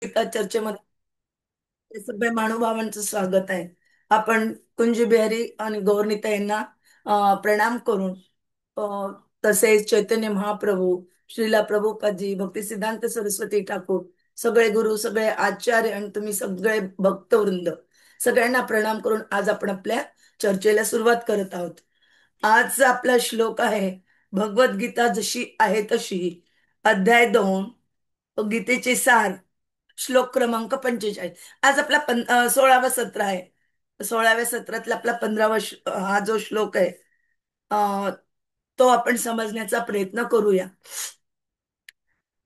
एका चर्चेमध्ये सगळ्या महानुभावांचं स्वागत आहे. आपण कुंजी बिहारी आणि गौरनीता यांना प्रणाम करून अ, तसेच चैतन्य महाप्रभू, श्रीला प्रभुपादजी, भक्ती सिद्धांत सरस्वती ठाकूर, सगळे गुरु, सगळे आचार्य आणि तुम्ही सगळे भक्तवृंद, सगळ्यांना प्रणाम करून आज आपण आपल्या चर्चेला सुरुवात करत आहोत. आज आपला श्लोक आहे भगवद्गीता जशी आहे तशी, अध्याय 2, गीतेचे सार, श्लोक क्रमांक 45. आज आपला 16वा सत्र आहे. 16व्या सत्रातला आपला 15वा हा जो श्लोक आहे, अ, तो आपण समजण्याचा प्रयत्न करूया.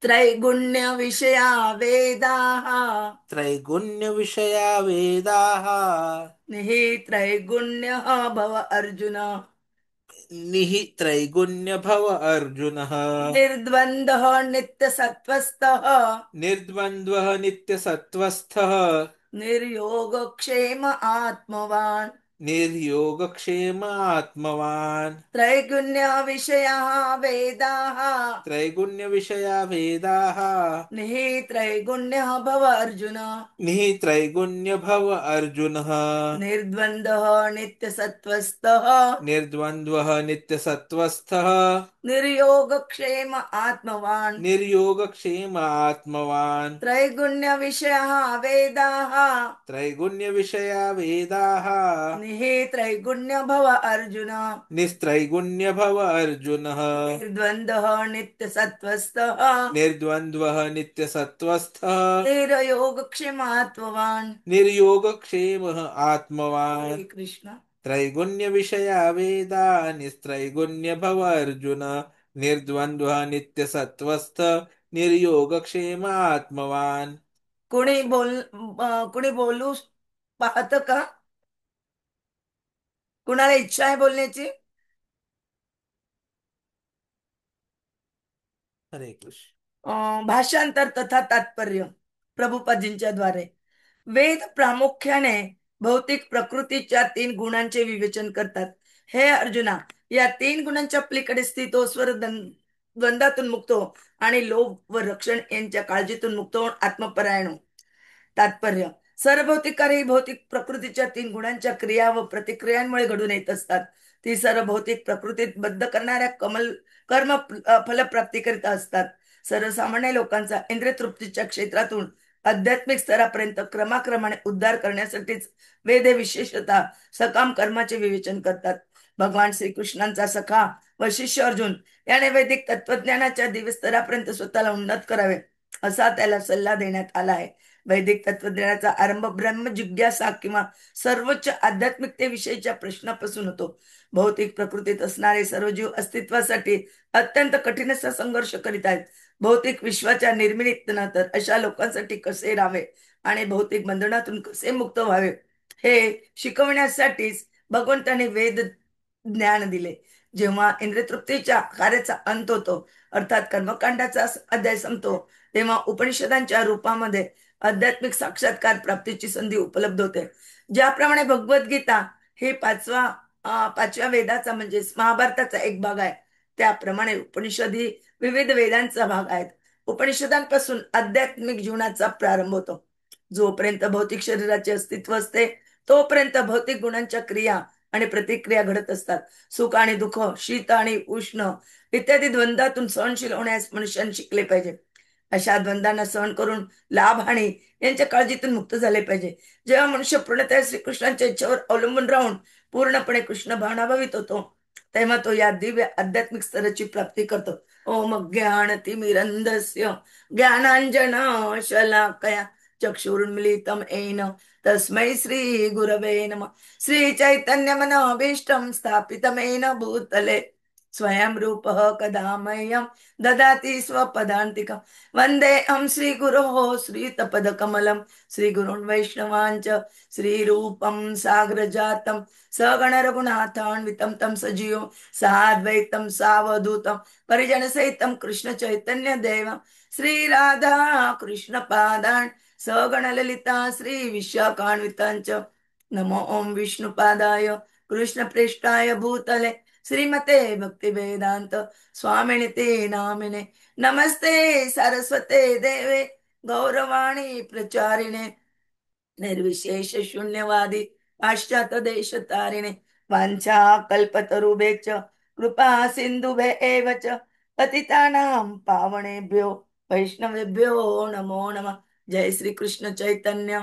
त्रैगुण्य विषया वेदा त्रैगुण्यविषया वेदाः निहि त्रैगुण्य भव अर्जुन, निहि त्रैगुण्यभव अर्जुनः निर्द्वन्द्व नित्य सत्वस्थः, निर्द्वन्द्वः नित्यसत्त्वस्थः निर्योग क्षेम आत्मवान. निर्योगक्षेम आत्मवान् त्रैगुण्य विषया वेदा त्रैगुण्यविषया वेदाः निहि त्रैगुण्य भव अर्जुन, निहि त्रैगुण्यभव अर्जुनः निर्द्वन्द्व नित्यसत्त्वस्थः, निर्द्वन्द्वः नित्यसत्त्वस्थः निर्योगक्षेम आत्मवान्. निर्योगक्षेम आत्मवान् त्रैगुण्य विषयः वेदाः त्रैगुण्यविषया वेदाः निहि त्रैगुण्य भव अर्जुन, निस्त्रैगुण्यभव अर्जुनः निर्द्वन्द्व नित्यसत्त्वस्थः, निर्द्वन्द्वः नित्यसत्त्वस्थः निर्योगक्षेम आत्मवान्. निर्योगक्षेमः हरे आत्मवान् कृष्ण. त्रैगुण्यविषया वेदा निस्त्रैगुण्यभव अर्जुन निर्द्वन्द्वः नित्यसत्त्वस्थ निर्योगक्षेम आत्मवान्. कुणी बोलू पाहत का? कुणाला इच्छा आहे बोलण्याची? हरे कृष्ण. भाषांतर तथा तात्पर्य प्रभुपादजींच्या द्वारे. वेद प्रामुख्याने भौतिक प्रकृतीच्या 3 गुणांचे विवेचन करतात. हे अर्जुना, या 3 गुणांच्या पलीकडे स्थित हो, द्वंद्वातून मुक्त हो आणि लोभ व रक्षण यांच्या काळजीतून मुक्त होऊन आत्मपरायण हो. तात्पर्य: सर्व भौतिक कार्य ही भौतिक प्रकृतीच्या 3 गुणांच्या क्रिया व प्रतिक्रियांमुळे घडून येत असतात. ती सर्व भौतिक प्रकृतीत बद्ध करणाऱ्या कर्म फलप्राप्तीकरिता असतात. सर्वसामान्य लोकांचा इंद्रिय तृप्तीच्या क्षेत्रातून आध्यात्मिक स्तरापर्यंत क्रमाक्रमाने उद्धार करण्यासाठीच वेद हे विशेषतः सकाम कर्माचे विवेचन करतात. भगवान श्रीकृष्णांचा सखा व शिष्य अर्जुन याने वैदिक तत्वज्ञानाच्या दिव्य स्तरापर्यंत स्वतःला उन्नत करावे, असा त्याला सल्ला देण्यात आला आहे. वैदिक तत्वज्ञानाचा आरंभ ब्रह्म जिज्ञासा किंवा सर्वोच्च आध्यात्मिकतेविषयीच्या प्रश्नापासून होतो. भौतिक प्रकृतीत असणारे सर्व जीव अस्तित्वासाठी अत्यंत कठीण असा संघर्ष करीत आहेत. भौतिक विश्वाच्या निर्मितीनंतर अशा लोकांसाठी कसे राहावे आणि भौतिक बंधनातून कसे मुक्त व्हावे हे शिकवण्यासाठीच भगवंताने वेद ज्ञान दिले. जेव्हा इंद्रियतृप्तीच्या कार्याचा अंत होतो, अर्थात कर्मकांडाचा अध्याय संपतो, तेव्हा उपनिषदांच्या रूपामध्ये आध्यात्मिक साक्षात्कार प्राप्तीची संधी उपलब्ध होते. ज्याप्रमाणे भगवद्गीता हे पाचव्या वेदाचा म्हणजेच महाभारताचा एक भाग आहे, त्याप्रमाणे उपनिषद ही विविध वेदांचा भाग आहेत. उपनिषदांपासून आध्यात्मिक जीवनाचा प्रारंभ होतो. जोपर्यंत भौतिक शरीराचे अस्तित्व असते, तोपर्यंत भौतिक गुणांच्या क्रिया आणि प्रतिक्रिया घडत असतात. सुख आणि दुःख, शीत आणि उष्ण इत्यादी द्वंद्वातून सहनशील होण्यास मनुष्याने शिकले पाहिजे. अशा द्वंद्वांना सहन करून लाभ हानी यांच्या काळजीतून मुक्त झाले पाहिजे. जेव्हा मनुष्य पूर्णतः श्रीकृष्णांच्या इच्छेवर अवलंबून राहून पूर्णपणे कृष्ण भावनाभावित होतो, तेव्हा तो या दिव्य आध्यात्मिक स्तराची प्राप्ती करतो. ओम ज्ञानतिमिरन्धस्य ज्ञानांजन शलाकया चक्षुरुन्मीलितं येन तस्मै श्री गुरवे नमः. श्री चैतन्य मनोभीष्टं स्थापितं येन भूतले स्वयं रूपः कदा मह्यं ददाति स्वपदान्तिकम्. वन्देऽहं श्रीगुरोः श्रीतपदकमलं श्रीगुरून् वैष्णवाञ्च श्रीरूपं साग्रजातं सगणरघुनाथान्वितं तं सजीवं साद्वैतं सावधूतं परिजनसहितं कृष्णचैतन्यदेवं श्रीराधा कृष्णपादान् सगणललिता श्रीविशाखान्विताञ्च. नमो ओं विष्णुपादाय कृष्णप्रेष्ठाय भूतले श्रीमते भक्तिवेदान्त स्वामिनिते नामिने. नमस्ते सरस्वते देवे गौरवाणी प्रचारिणे निर्विशेष शून्यवादी पाश्चात देश तारिणे वाञ्छा कल्पतरुभ्यश्च कृपा सिन्धुभ्य एव च पतितानां पावनेभ्यो वैष्णवेभ्यो नमो नमः। जय श्री कृष्ण चैतन्य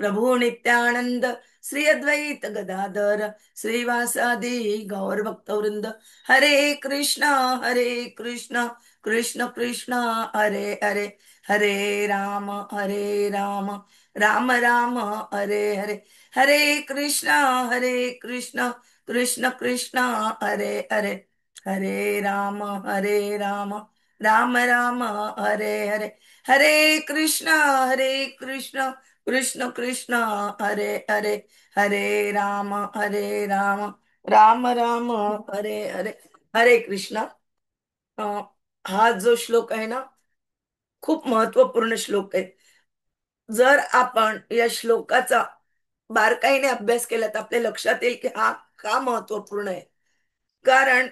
प्रभु नित्यानंद श्री अद्वैत गदाधर श्रीवासादि गौर भक्तवृंद। हरे कृष्ण कृष्ण कृष्ण हरे हरे, हरे राम राम राम हरे हरे, हरे कृष्ण कृष्ण कृष्ण हरे हरे, हरे राम राम राम हरे हरे, हरे कृष्ण कृष्ण कृष्ण हरे हरे, हरे राम राम राम हरे हरे। हरे कृष्ण। अ, हा जो श्लोक आहे ना, खूप महत्वपूर्ण श्लोक आहे। जर आपण या श्लोकाचा बारकाईने अभ्यास केला तर आपल्या लक्षात येईल की हा का महत्वपूर्ण आहे। कारण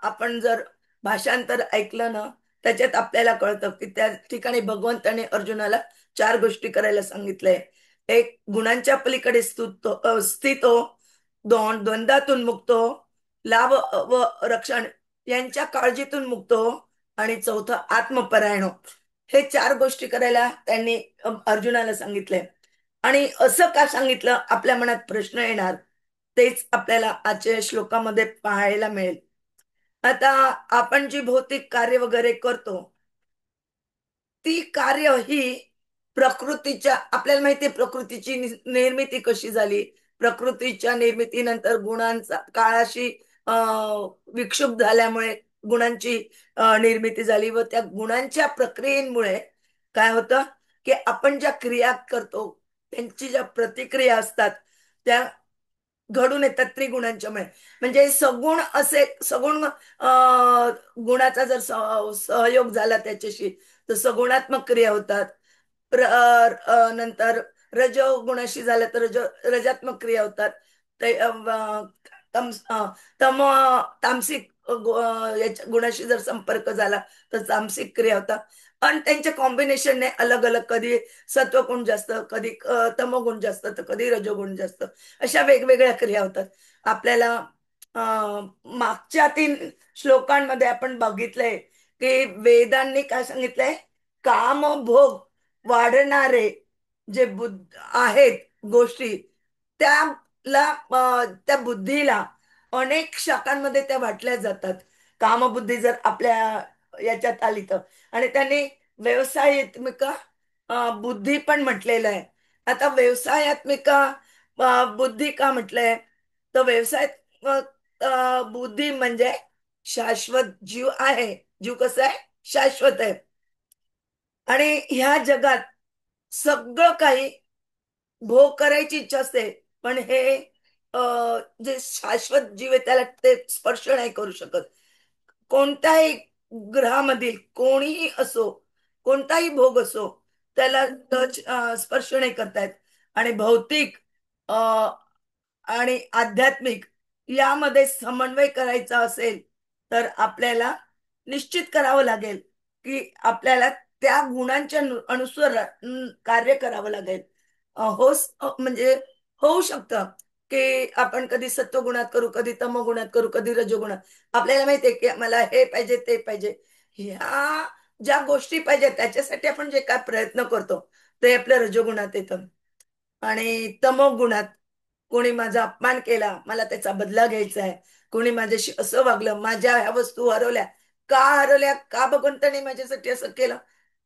आपण जर भाषांतर ऐकलं ना, त्याच्यात आपल्याला कळतं की त्या ठिकाणी भगवंताने अर्जुनाला चार गोष्टी करायला सांगितलंय। एक, गुणांच्या पलीकडे स्थित हो। दोन, द्वंद्वातून मुक्त हो। लाभ व रक्षण यांच्या काळजीतून मुक्त हो। आणि चौथं, आत्मपरायण हो। हे चार गोष्टी करायला त्यांनी अर्जुनाला सांगितलंय। आणि असं का सांगितलं, आपल्या मनात प्रश्न येणार। तेच आपल्याला आजच्या श्लोकामध्ये पाहायला मिळेल। आता आपण जी भौतिक कार्य वगैरे करतो, ती कार्य ही प्रकृतीच्या, आपल्याला माहिती आहे प्रकृतीची निर्मिती कशी झाली। प्रकृतीच्या निर्मितीनंतर गुणांचा काळाशी विक्षुब्ध झाल्यामुळे गुणांची निर्मिती झाली व त्या गुणांच्या प्रक्रियेमुळे काय होतं की आपण ज्या क्रिया करतो त्यांची ज्या प्रतिक्रिया असतात त्या घडून येतात त्रिगुणांच्यामुळे। म्हणजे सगुण असे सगुण गुणाचा जर सहयोग झाला त्याच्याशी तर सगुणात्मक क्रिया होतात। नंतर रजोगुणाशी झालं तर रजात्मक क्रिया होतात। ते तम तम तामसिक गुणाशी जर संपर्क झाला तर तामसिक क्रिया होतात। आणि त्यांच्या कॉम्बिनेशनने अलग अलग, कधी सत्वगुण जास्त, कधी तमोगुण जास्त, तर कधी रजोगुण जास्त, अशा वेगवेगळ्या क्रिया होतात। आपल्याला मागच्या 3 श्लोकांमध्ये आपण बघितलंय की वेदांनी काय सांगितलंय, काम भोग वाढणारे जे बुद्ध आहेत गोष्टी, त्याला त्या बुद्धीला अनेक शाखांमध्ये त्या वाटल्या जातात। कामबुद्धी जर आपल्या याच्यात आली तर, आणि त्यांनी व्यवसायात्मिका बुद्धी पण म्हटलेलं आहे। आता व्यवसायात्मिका बुद्धी का म्हटलंय, तर बुद्धी म्हणजे शाश्वत जीव आहे। जीव कसा आहे, शाश्वत आहे। आणि ह्या जगात सगळं काही भोग करायची इच्छा असते, पण हे अ, जे शाश्वत जीव आहे त्याला ते स्पर्श नाही करू शकत। कोणत्याही ग्रहामधील कोणीही असो, कोणताही भोग असो, त्याला टच स्पर्श नाही करतायत। आणि भौतिक आणि आध्यात्मिक यामध्ये समन्वय करायचा असेल तर आपल्याला निश्चित करावं लागेल की आपल्याला त्या गुणांच्या अनुसार कार्य करावं लागेल। म्हणजे होऊ शकतं की आपण कधी सत्वगुणात करू, कधी तमोगुणात करू, कधी रजोगुणात। आपल्याला माहितीये की मला हे पाहिजे ते पाहिजे, ह्या ज्या गोष्टी पाहिजे त्याच्यासाठी आपण जे काय प्रयत्न करतो ते आपल्या रजोगुणात येतं। आणि तमोगुणात कोणी माझा अपमान केला, मला त्याचा बदला घ्यायचा आहे, कोणी माझ्याशी असं वागलं, माझ्या ह्या वस्तू हरवल्या, का हरवल्या, का भगवंताने माझ्यासाठी असं केलं,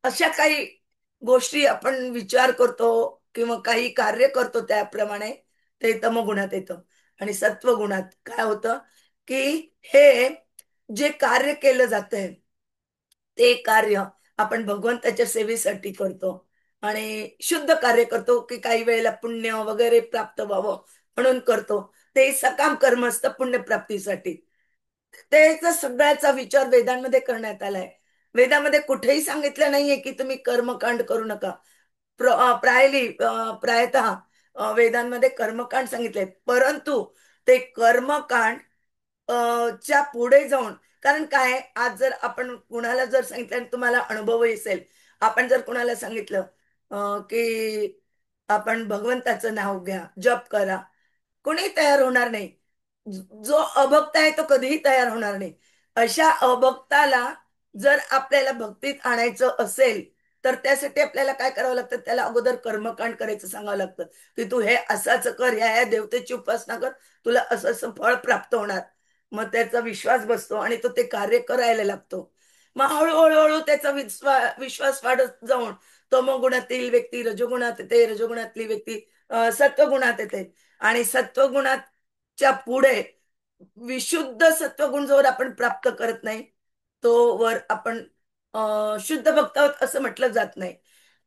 अशा काही गोष्टी आपण विचार करतो किंवा काही कार्य करतो त्याप्रमाणे ते तमोगुणात येतं। आणि सत्वगुणात काय होतं की हे जे कार्य केलं जातंय ते कार्य आपण भगवंताच्या सेवेसाठी करतो आणि शुद्ध कार्य करतो की काही वेळेला पुण्य वगैरे प्राप्त व्हावं म्हणून करतो। ते सकाम कर्म असतं पुण्यप्राप्तीसाठी। त्याचा सगळ्याचा विचार वेदांमध्ये करण्यात आलाय। वेदामध्ये कुठेही सांगितलं नाहीये की तुम्ही कर्मकांड करू नका। प्रायतः वेदांमध्ये कर्मकांड सांगितले, परंतु ते कर्मकांड च्या पुढे जाऊन, कारण काय आहे, आज जर आपण कुणाला जर सांगितलं आणि तुम्हाला अनुभव असेल आपण जर कोणाला सांगितलं की आपण भगवंताचं नाव घ्या, जप करा, कोणी तयार होणार नाही. जो अभक्त आहे तो कधीही तयार होणार नाही. अशा अभक्ताला जर आपल्याला भक्तीत आणायचं असेल, तर त्यासाठी आपल्याला काय करावं लागतं? त्याला अगोदर कर्मकांड करायचं सांगावं लागतं, की तू हे असंच कर, ह्या देवतेची उपासना कर, तुला असं असं फळ प्राप्त होणार. मग त्याचा विश्वास बसतो आणि तो ते कार्य करायला लागतो. मग हळूहळू त्याचा विश्वास वाढत जाऊन तमोगुणातील व्यक्ती रजोगुणात येते, रजोगुणातली व्यक्ती सत्वगुणात येते, आणि सत्वगुणाच्या पुढे विशुद्ध सत्वगुण जोवर आपण प्राप्त करत नाही, तो वर आपण शुद्ध भक्त आहोत असं म्हटलं जात नाही.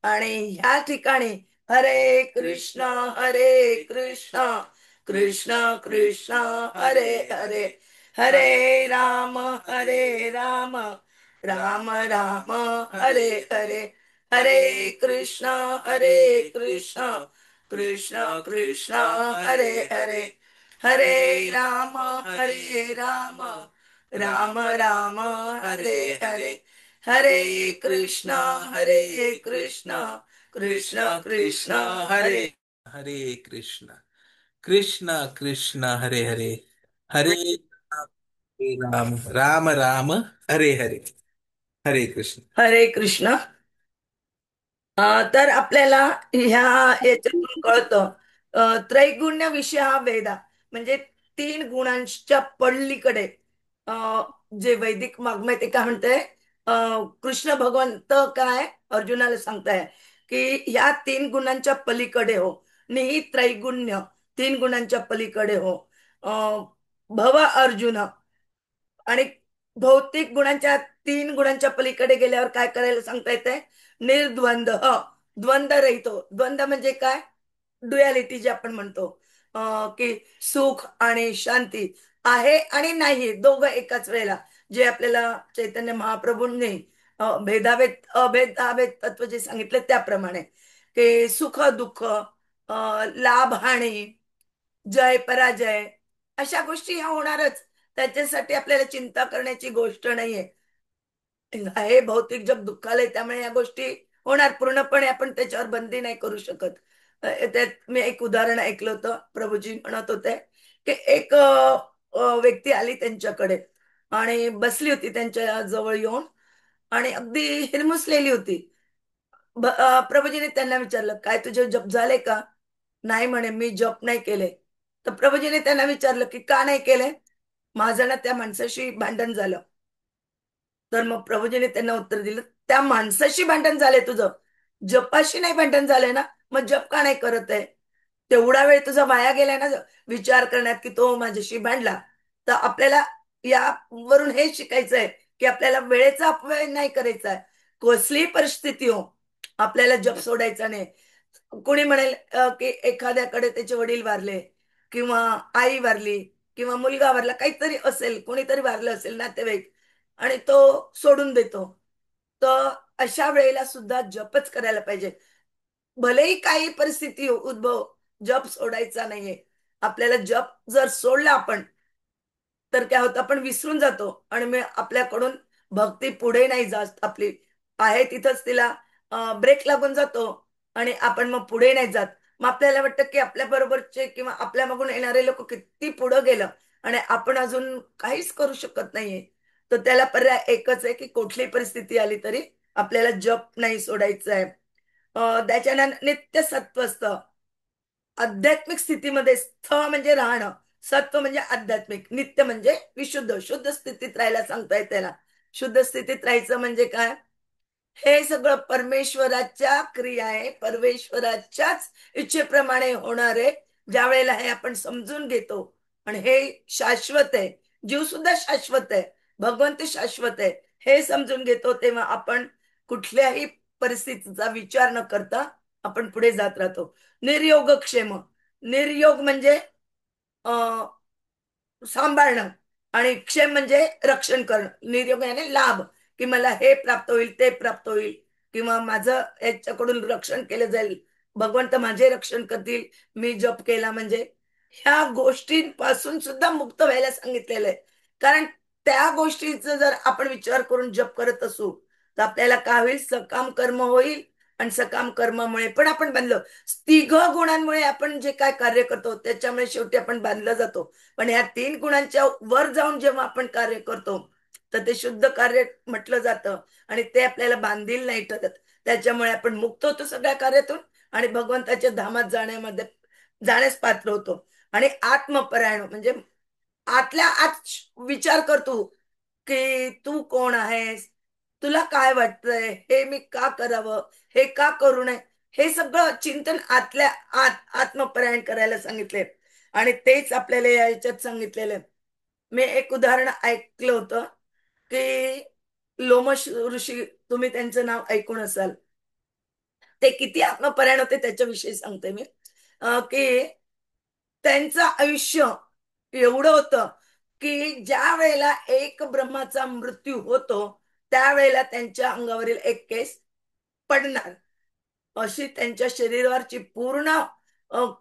आणि ह्या ठिकाणी हरे कृष्ण कृष्ण कृष्ण हरे हरे, हरे राम राम राम हरे हरे, हरे कृष्ण कृष्ण कृष्ण हरे हरे, हरे राम राम राम हरे हरे, हरे कृष्ण कृष्ण कृष्ण हरे हरे हरे कृष्ण कृष्ण कृष्ण हरे हरे, हरे राम राम राम हरे हरे, हरे कृष्ण. हरे कृष्ण. तर आपल्याला ह्या याच्यातून कळतं त्रैगुण्य विषय हा वेदा, म्हणजे तीन गुणांच्या पडलीकडे अ, जे वैदिक वाङ्मय ते काय म्हणतंय, कृष्ण भगवंत काय अर्जुनाला सांगताय की ह्या तीन गुणांच्या पलीकडे हो, निही त्रैगुण्य, तीन गुणांच्या पलीकडे हो. अ, भव अर्जुन, आणि भौतिक गुणांच्या तीन गुणांच्या पलीकडे गेल्यावर काय करायला सांगता येते? निर्द्वंद, द्वंद्व रहितो. द्वंद्व म्हणजे काय? डुॲलिटी जे आपण म्हणतो, की सुख आणि शांती आहे आणि नाही, दोघं एकाच वेळेला. जे आपल्याला चैतन्य महाप्रभूंनी भेदाभेद अभेदाभेद तत्व जे सांगितले त्याप्रमाणे, की सुख दुःख, लाभ हानी, जय पराजय, अशा गोष्टी ह्या होणारच. त्याच्यासाठी आपल्याला चिंता करण्याची गोष्ट नाहीये. हे भौतिक जग दुःखालय, त्यामुळे या गोष्टी होणार. पूर्णपणे आपण त्याच्यावर बंदी नाही करू शकत. त्यात मी एक उदाहरण ऐकलं होतं. प्रभूजी म्हणत होते की एक व्यक्ती आली त्यांच्याकडे आणि बसली होती त्यांच्या जवळ येऊन, आणि अगदी हिरमुसलेली होती. प्रभूजीने त्यांना विचारलं, काय तुझे जप झाले का? नाही म्हणे, मी जप नाही केले. तर प्रभूजीने त्यांना विचारलं की का नाही केले? माझं ना त्या माणसाशी भांडण झालं. तर मग प्रभूजीने त्यांना उत्तर दिलं, त्या माणसाशी भांडण झालंय तुझं, जपाशी नाही भांडण झालंय ना, मग जप का नाही करत आहे? तेवढा वेळ तुझा वाया गेलाय ना विचार करण्यात की तो माझ्याशी भांडला. तर आपल्याला यावरून हे शिकायचं आहे की आपल्याला वेळेचा अपव्यय नाही करायचा आहे. कसलीही परिस्थिती हो, आपल्याला जप सोडायचा नाही. कोणी म्हणेल की एखाद्याकडे त्याचे वडील वारले, किंवा आई वारली, किंवा मुलगा वारला, काहीतरी असेल, कोणीतरी वारलं असेल नातेवाईक, आणि तो सोडून देतो. तर अशा वेळेला सुद्धा जपच करायला पाहिजे. भलेही काही परिस्थिती उद्भव, जप सोडायचा नाहीये. आपल्याला जप जर सोडला आपण, तर काय होतं, आपण विसरून जातो आणि मग आपल्याकडून भक्ती पुढे नाही जात. आपली आहे तिथंच तिला ब्रेक लागून जातो, आणि आपण मग पुढे नाही जात. मग आपल्याला वाटतं की आपल्या बरोबरचे किंवा आपल्या मागून येणारे लोक किती पुढं गेलं, आणि आपण अजून काहीच करू शकत नाहीये. तर त्याला पर्याय एकच आहे की कुठलीही परिस्थिती आली तरी आपल्याला जप नाही सोडायचं आहे. त्याच्यानंतर नित्य सत्वस्थ, आध्यात्मिक स्थितीमध्ये, स्थ म्हणजे राहणं, सत्व म्हणजे आध्यात्मिक, नित्य म्हणजे विशुद्ध, शुद्ध स्थितीत राहायला सांगताय त्याला. शुद्ध स्थितीत राहायचं म्हणजे काय? हे सगळं परमेश्वराच्या क्रिया आहे, परमेश्वराच्याच इच्छेप्रमाणे होणारे. ज्या वेळेला हे आपण समजून घेतो, आणि हे शाश्वत आहे, जीव सुद्धा शाश्वत आहे, भगवंत शाश्वत आहे, हे समजून घेतो, तेव्हा आपण कुठल्याही परिस्थितीचा विचार न करता आपण पुढे जात राहतो. निर्योगक्षेम, निर्योग म्हणजे सांभाळणं, आणि क्षेम म्हणजे रक्षण करणं. निर्योग याने लाभ, की मला हे प्राप्त होईल, ते प्राप्त होईल, किंवा माझं याच्याकडून रक्षण केलं जाईल, भगवंत माझे रक्षण करतील, मी जप केला म्हणजे. ह्या गोष्टींपासून सुद्धा मुक्त व्हायला सांगितलेलं आहे. कारण त्या गोष्टीचा जर आपण विचार करून जप करत असू, तर आपल्याला काय होईल, सकाम कर्म होईल. आणि सकाम कर्मामुळे पण आपण बांधलो. तिघ गुणांमुळे आपण जे काय कार्य करतो त्याच्यामुळे शेवटी आपण बांधलं जातो. पण या तीन गुणांच्या वर जाऊन जेव्हा आपण कार्य करतो तर ते शुद्ध कार्य म्हटलं जातं. आणि ते आपल्याला बांधील नाही ठरत. त्याच्यामुळे आपण मुक्त होतो सगळ्या कार्यातून. आणि भगवंताच्या धामात जाण्यामध्ये जाण्यास पात्र होतो. आणि आत्मपरायण म्हणजे आतल्या आत विचार करतो की तू कोण आहेस, तुला काय वाटतंय, हे मी का करावं, हे का करू नये, हे सगळं चिंतन आतल्या आत आत्मपरायण करायला सांगितले. आणि तेच आपल्याला याच्यात सांगितलेलं आहे. मी एक उदाहरण ऐकलं होतं की लोमश ऋषी, तुम्ही त्यांचं नाव ऐकून असाल. ते किती आत्मपरायण होते त्याच्याविषयी सांगते मी. की त्यांचं आयुष्य एवढं होतं की ज्या वेळेला एक ब्रह्माचा मृत्यू होतो त्यावेळेला त्यांच्या अंगावरील एक केस पडणार, अशी त्यांच्या शरीरावरची पूर्ण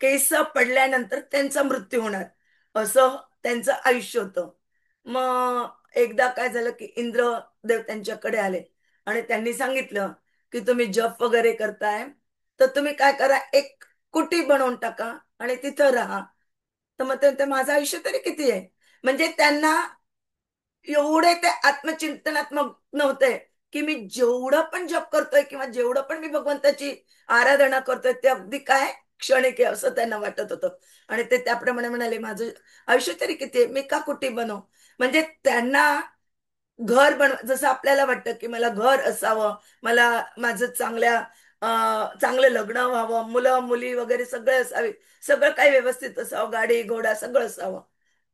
केस पडल्यानंतर त्यांचा मृत्यू होणार, असं त्यांचं आयुष्य होतं. मग एकदा काय झालं की इंद्रदेव त्यांच्याकडे आले आणि त्यांनी सांगितलं की तुम्ही जप वगैरे करताय, तर तुम्ही काय करा, एक कुटी बनवून टाका आणि तिथं राहा. तर मग ते माझं आयुष्य तरी किती आहे. म्हणजे त्यांना एवढे ते आत्मचिंतनात्मक नव्हते की मी जेवढं पण जप करतोय किंवा जेवढं पण मी भगवंताची आराधना करतोय ते अगदी काय क्षणिक आहे असं त्यांना वाटत होतं. आणि ते त्याप्रमाणे म्हणाले माझं आयुष्य तरी किती आहे, मी का कुठे बनव. म्हणजे त्यांना घर जसं आपल्याला वाटतं की मला घर असावं, मला माझं चांगलं लग्न व्हावं, मुलं मुली वगैरे सगळे असावे, सगळं काही व्यवस्थित असावं, गाडी घोडा सगळं असावं,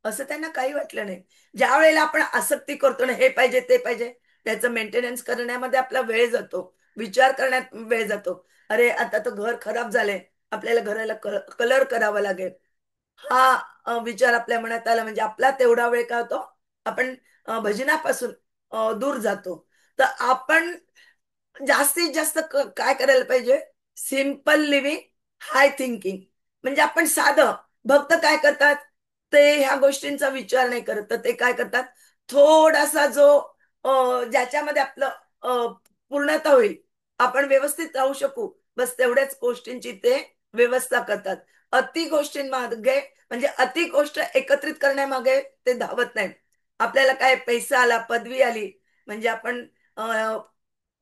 असं त्यांना काही वाटलं नाही. ज्या वेळेला आपण आसक्ती करतो ना, हे पाहिजे ते पाहिजे, त्याचं मेंटेनन्स करण्यामध्ये आपला वेळ जातो, विचार करण्यात वेळ जातो. अरे आता तर घर खराब झालंय, आपल्याला घराला कलर करावा लागेल, हा विचार आपल्या मनात आला म्हणजे आपला तेवढा वेळ काय होतो, आपण भजनापासून दूर जातो. तर आपण जास्तीत जास्त काय करायला पाहिजे, सिम्पल लिव्हिंग, हाय थिंकिंग. म्हणजे आपण साधं, भक्त काय करतात, ते ह्या गोष्टींचा विचार नाही करत, तर ते काय करतात, थोडासा जो ज्याच्यामध्ये आपलं पूर्णता होईल, आपण व्यवस्थित राहू शकू, बस तेवढ्याच गोष्टींची ते व्यवस्था करतात. अति गोष्टींमागे म्हणजे अति गोष्ट एकत्रित करण्यामागे ते धावत नाहीत. आपल्याला काय पैसा आला, पदवी आली, म्हणजे आपण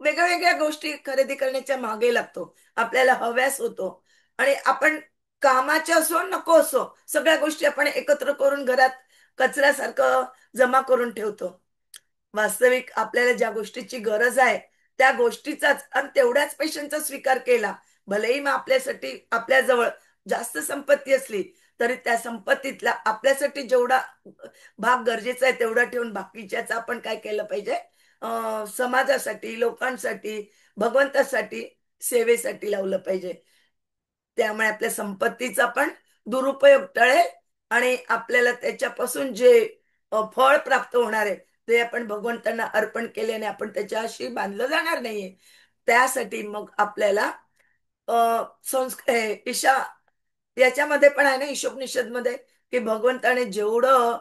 वेगळ्या वेगळ्या गोष्टी खरेदी करण्याच्या मागे लागतो, आपल्याला हव्यास होतो. आणि आपण कामाचे असो नको असो सगळ्या गोष्टी आपण एकत्र करून घरात कचऱ्यासारखं जमा करून ठेवतो. वास्तविक आपल्याला ज्या गोष्टीची गरज आहे त्या गोष्टीचाच आणि तेवढ्याच पैशांचा स्वीकार केला, भलेही मग आपल्यासाठी आपल्याजवळ जास्त संपत्ती असली तरी त्या संपत्तीतला आपल्यासाठी जेवढा भाग गरजेचा आहे तेवढा ठेवून बाकीच्याच आपण काय केलं पाहिजे, समाजासाठी, लोकांसाठी, भगवंतासाठी, सेवेसाठी लावलं पाहिजे. त्यामुळे आपल्या संपत्तीचा पण दुरुपयोग टळेल. आणि आपल्याला त्याच्यापासून जे फळ प्राप्त होणार आहे ते आपण भगवंतांना अर्पण केल्याने आपण त्याच्याशी बांधलं जाणार नाहीये. त्यासाठी मग आपल्याला ईशा याच्यामध्ये पण आहे ना, ईशोपनिषद मध्ये, की भगवंताने जेवढं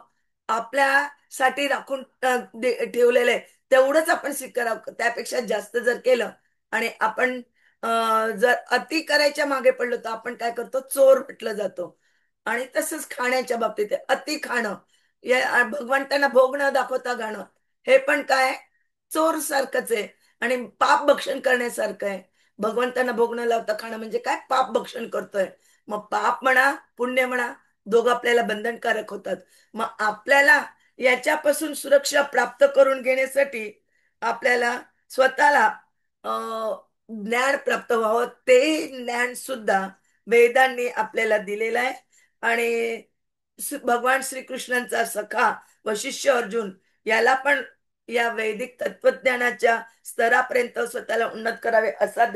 आपल्यासाठी राखून ठेवलेलं आहे तेवढंच आपण स्वीकारावं. त्यापेक्षा जास्त जर केलं आणि आपण जर अति करायच्या मागे पडलो तर आपण काय करतो, चोर म्हटलं जातो. आणि तसंच खाण्याच्या बाबतीत आहे. अति खाणं, या भगवंतांना भोग न दाखवता गाणं, हे पण काय चोर सारखंच आहे आणि पाप भक्षण करण्यासारखं आहे. भगवंतांना भोग न लावता खाणं म्हणजे काय, पाप भक्षण करतोय. मग पाप म्हणा पुण्य म्हणा दोघं आपल्याला बंधनकारक होतात. मग आपल्याला याच्यापासून सुरक्षा प्राप्त करून घेण्यासाठी आपल्याला स्वतःला ज्ञान प्राप्त व्हावं. ते ज्ञान सुद्धा वेदांनी आपल्याला दिलेलं आहे. आणि भगवान श्रीकृष्णांचा सखा वशिष्ठ अर्जुन याला पण या वैदिक तत्वज्ञानाच्या स्तरापर्यंत स्वतःला उन्नत करावे असा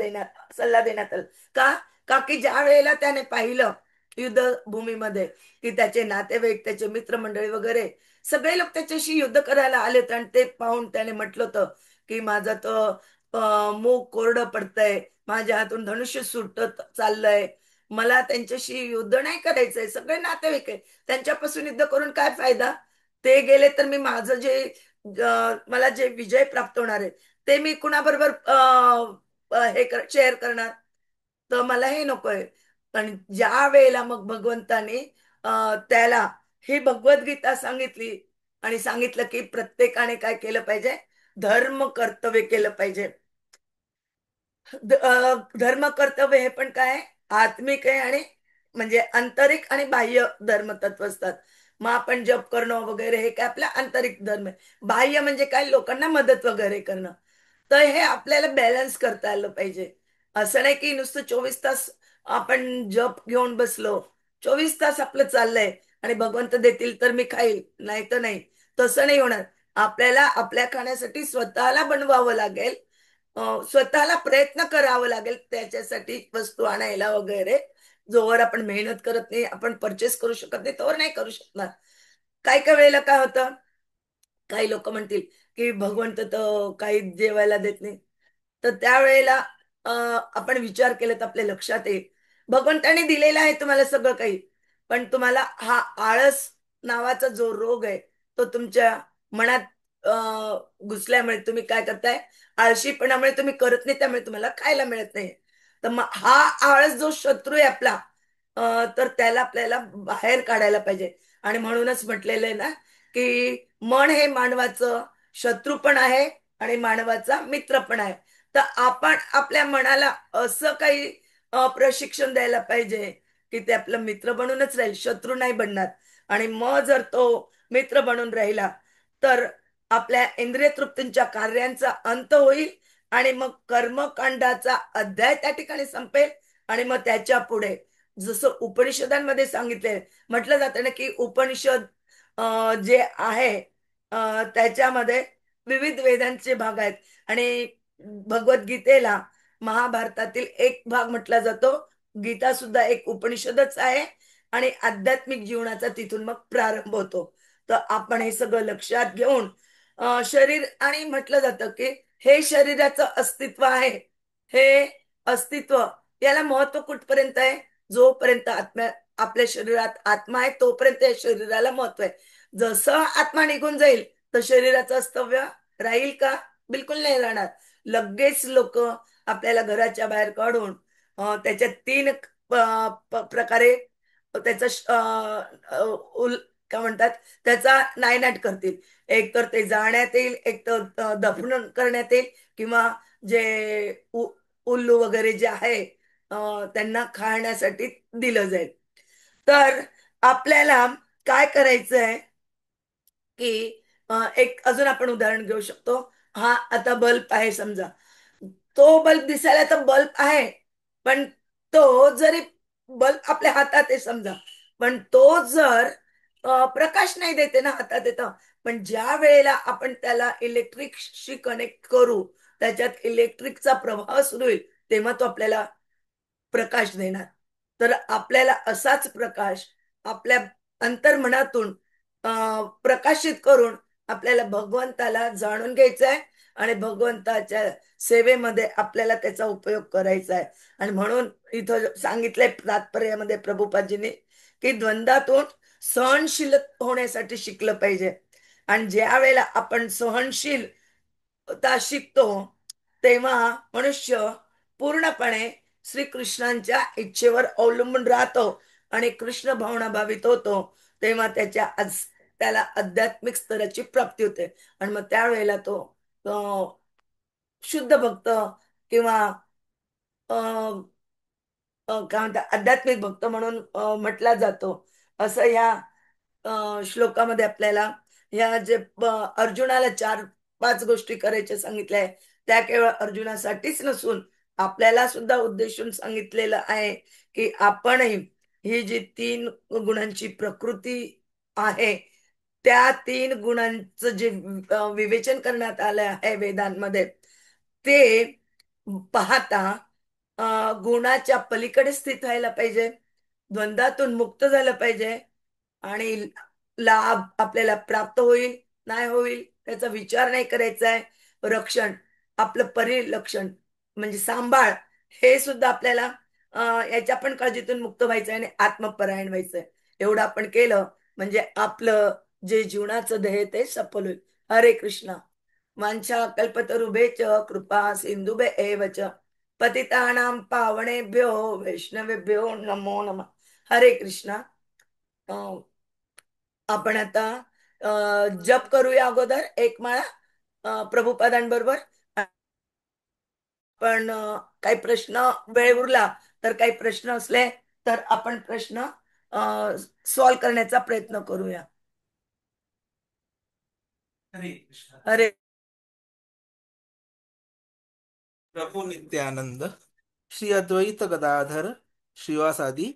सल्ला देण्यात आला. का का की ज्या वेळेला त्याने पाहिलं युद्धभूमीमध्ये की त्याचे नातेवाईक, त्याचे मित्रमंडळी वगैरे सगळे लोक त्याच्याशी युद्ध करायला आले होते आणि ते पाहून त्याने म्हटलं होतं की माझं तर मूग कोरडं पडतंय, माझ्या हातून धनुष्य सुटत चाललंय, मला त्यांच्याशी युद्ध नाही करायचंय, सगळे नातेवाईक आहे, त्यांच्यापासून युद्ध करून काय फायदा, ते गेले तर मी माझं जे मला जे विजय प्राप्त होणार आहे ते मी कुणाबरोबर शेअर करणार? तर मला हे नकोय. पण ज्या वेळेला मग भगवंताने त्याला ही भगवद्गीता सांगितली आणि सांगितलं की प्रत्येकाने काय केलं पाहिजे, धर्म कर्तव्य केलं पाहिजे. धर्म कर्तव्य हे पण काय आहे? आत्मिक आहे आणि म्हणजे आंतरिक आणि बाह्य धर्म तत्व असतात. मग आपण जप करणं वगैरे हे काय आपला आंतरिक धर्म आहे. बाह्य म्हणजे काय, लोकांना मदत वगैरे करणं. तर हे आपल्याला बॅलन्स करता आलं पाहिजे. असं नाही की नुसतं 24 तास आपण जप घेऊन बसलो, 24 तास आपलं चाललंय आणि भगवंत देतील तर मी खाईल, नाही तर नाही. तसं नाही होणार. आपल्याला आपल्या खाण्यासाठी स्वतःला बनवावं लागेल. स्वतःला प्रयत्न करावा लागेल त्याच्यासाठी, वस्तू आणायला वगैरे. जोवर आपण मेहनत करत नाही, आपण परचेस करू शकत नाही, तोवर नाही करू शकणार. काही काही वेळेला काय होतं, काही लोक म्हणतील की भगवंत तर काही जेवायला देत नाही. तर त्यावेळेला आपण विचार केला तर आपल्या लक्षात येईल, भगवंताने दिलेलं आहे तुम्हाला सगळं काही, पण तुम्हाला हा आळस नावाचा जो रोग आहे तो तुमच्या मनात घुसल्यामुळे तुम्ही काय करताय, आळशीपणामुळे तुम्ही करत नाही, त्यामुळे तुम्हाला खायला मिळत नाही. तर मग हा आळस जो शत्रू आहे आपला, तर त्याला आपल्याला बाहेर काढायला पाहिजे. आणि म्हणूनच म्हटलेलं आहे ना की मन हे मानवाचं शत्रू पण आहे आणि मानवाचा मित्र पण आहे. तर आपण आपल्या मनाला असं काही प्रशिक्षण द्यायला पाहिजे की ते आपलं मित्र बनूनच राहील, शत्रू नाही बनणार. आणि मग जर तो मित्र बनून राहिला तर आपल्या इंद्रिय तृप्तींच्या कार्यांचा अंत होईल आणि मग कर्मकांडाचा अध्याय त्या ठिकाणी संपेल. आणि मग त्याच्या पुढे जसं उपनिषदांमध्ये सांगितले, म्हटलं जातं ना की उपनिषद जे आहे त्याच्यामध्ये विविध वेदांचे भाग आहेत. आणि भगवद्गीतेला महाभारतातील एक भाग म्हटला जातो. गीता सुद्धा एक उपनिषदच आहे आणि आध्यात्मिक जीवनाचा तिथून मग प्रारंभ होतो. तर आपण हे सगळं लक्षात घेऊन शरीर, आणि म्हटलं जातं की हे शरीराचं अस्तित्व आहे. हे अस्तित्व, याला महत्व कुठपर्यंत आहे? जोपर्यंत आपल्या शरीरात आत्मा आहे तोपर्यंत या शरीराला महत्व आहे. जसं आत्मा निघून जाईल तर शरीराचं अस्तित्व राहील का? बिलकुल नाही राहणार. लगेच लोक आपल्याला घराच्या बाहेर काढून त्याच्या तीन प्रकारे त्याचा काय म्हणतात, त्याचा नायनाट करतील. एक तर ते जाळण्यात येईल, एक तर दफन करण्यात येईल, किंवा जे उल्लू वगैरे जे आहे त्यांना खाण्यासाठी दिलं जाईल. तर आपल्याला काय करायचंय की एक अजून आपण उदाहरण घेऊ शकतो. हा आता बल्ब आहे समजा, तो बल्ब दिसायला तर बल्ब आहे, पण तो जरी बल्ब आपल्या हातात आहे समजा, पण तो जर प्रकाश नाही देते ना, हातात येतं. पण ज्या वेळेला आपण त्याला इलेक्ट्रिकशी कनेक्ट करू, त्याच्यात इलेक्ट्रिकचा प्रवाह सुरू होईल, तेव्हा तो आपल्याला प्रकाश देणार. तर आपल्याला असाच प्रकाश आपल्या अंतर्मनातून प्रकाशित करून आपल्याला भगवंताला जाणून घ्यायचं आहे आणि भगवंताच्या सेवेमध्ये आपल्याला त्याचा उपयोग करायचा आहे. आणि म्हणून इथं सांगितलंय तात्पर्यामध्ये प्रभुपादजींनी की द्वंद्वातून सहनशील होण्यासाठी शिकलं पाहिजे. आणि ज्या वेळेला आपण सहनशीलता शिकतो तेव्हा मनुष्य पूर्णपणे श्रीकृष्णांच्या इच्छेवर अवलंबून राहतो आणि कृष्ण भावना भावित होतो. तेव्हा त्याला आध्यात्मिक स्तराची प्राप्ती होते. आणि मग त्यावेळेला तो शुद्ध भक्त किंवा काय म्हणतात आध्यात्मिक भक्त म्हणून म्हटला जातो. असं या श्लोकामध्ये आपल्याला या जे अर्जुनाला 4-5 गोष्टी करायच्या सांगितल्या आहे, त्या केवळ अर्जुनासाठीच नसून आपल्याला सुद्धा उद्देशून सांगितलेलं आहे की आपणही ही जी 3 गुणांची प्रकृती आहे, त्या 3 गुणांचं जे विवेचन करण्यात आलं आहे वेदांमध्ये, ते पाहता गुणाच्या पलीकडे स्थित व्हायला पाहिजे, द्वंद्वातून मुक्त झालं पाहिजे आणि लाभ आपल्याला प्राप्त होईल नाही होईल त्याचा विचार नाही करायचा आहे. रक्षण, आपलं परिलक्षण म्हणजे सांभाळ, हे सुद्धा आपल्याला याच्या पण काळजीतून मुक्त व्हायचं आहे आणि आत्मपरायण व्हायचंय. एवढं आपण केलं म्हणजे आपलं जे जीवनाचं ध्येय ते सफल होईल. हरे कृष्ण. वाञ्छा कल्पतरुभ्यश्च कृपा सिन्धुभ्य एव च पतितानां पावनेभ्यो वैष्णवेभ्यो नमो नमः. हरे कृष्णा. अं, आपण आता जप करूया अगोदर एक माळा प्रभुपादांबरोबर. पण काही प्रश्न वेळ उरला तर काही प्रश्न असले तर आपण प्रश्न सॉल्व करण्याचा प्रयत्न करूया. हरे कृष्ण. हरे प्रभु नित्यानंद, श्री अद्वैत गदाधर श्रीवासादि